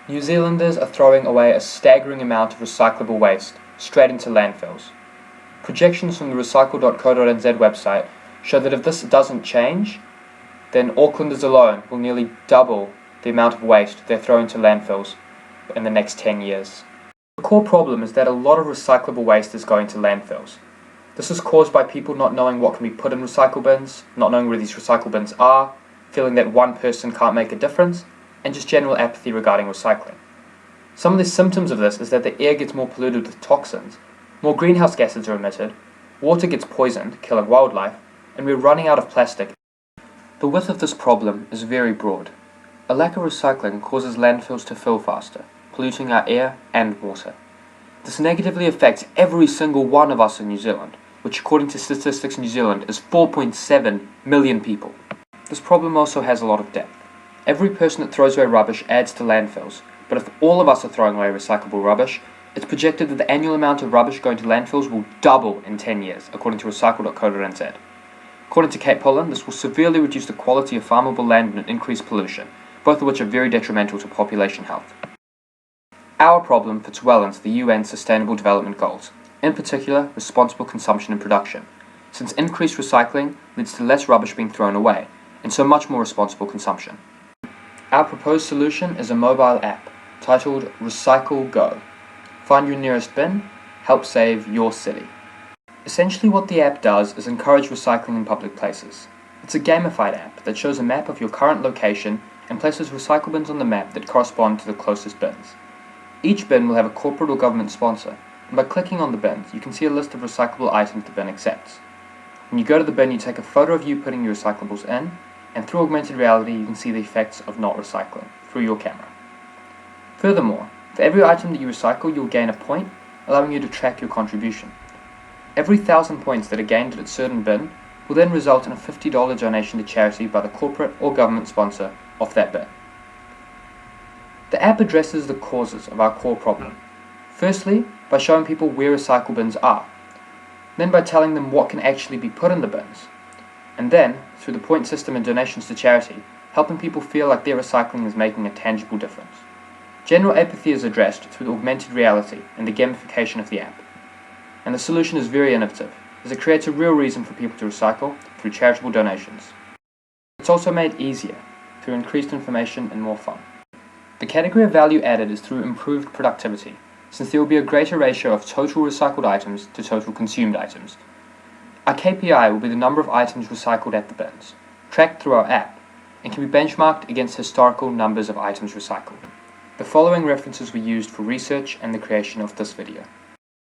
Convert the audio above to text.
New Zealanders are throwing away a staggering amount of recyclable waste straight into landfills. Projections from the recycle.co.nz website show that if this doesn't change, then Aucklanders alone will nearly double the amount of waste they're throwing to landfills in the next 10 years. The core problem is that a lot of recyclable waste is going to landfills. This is caused by people not knowing what can be put in recycle bins, not knowing where these recycle bins are, feeling that one person can't make a difference, and just general apathy regarding recycling. Some of the symptoms of this is that the air gets more polluted with toxins, more greenhouse gases are emitted, water gets poisoned, killing wildlife, and we're running out of plastic. The width of this problem is very broad. A lack of recycling causes landfills to fill faster, polluting our air and water. This negatively affects every single one of us in New Zealand, which according to Statistics New Zealand is 4.7 million people. This problem also has a lot of depth. Every person that throws away rubbish adds to landfills, but if all of us are throwing away recyclable rubbish, it's projected that the annual amount of rubbish going to landfills will double in 10 years, according to recycle.co.nz. According to Kate Pullen, this will severely reduce the quality of farmable land and increase pollution, both of which are very detrimental to population health. Our problem fits well into the UN Sustainable Development Goals, in particular responsible consumption and production, since increased recycling leads to less rubbish being thrown away, and so much more responsible consumption. Our proposed solution is a mobile app titled Recycle Go. Find your nearest bin, help save your city. Essentially what the app does is encourage recycling in public places. It's a gamified app that shows a map of your current location and places recycle bins on the map that correspond to the closest bins. Each bin will have a corporate or government sponsor, and by clicking on the bins you can see a list of recyclable items the bin accepts. When you go to the bin you take a photo of you putting your recyclables in, and through augmented reality you can see the effects of not recycling through your camera. Furthermore, for every item that you recycle you'll gain a point, allowing you to track your contribution. Every 1,000 points that are gained at a certain bin will then result in a $50 donation to charity by the corporate or government sponsor of that bin. The app addresses the causes of our core problem. Firstly, by showing people where recycle bins are, then by telling them what can actually be put in the bins, and then, through the point system and donations to charity, helping people feel like their recycling is making a tangible difference. General apathy is addressed through augmented reality and the gamification of the app. And the solution is very innovative, as it creates a real reason for people to recycle through charitable donations. It's also made easier through increased information and more fun. The category of value added is through improved productivity, since there will be a greater ratio of total recycled items to total consumed items. Our KPI will be the number of items recycled at the bins, tracked through our app, and can be benchmarked against historical numbers of items recycled. The following references were used for research and the creation of this video.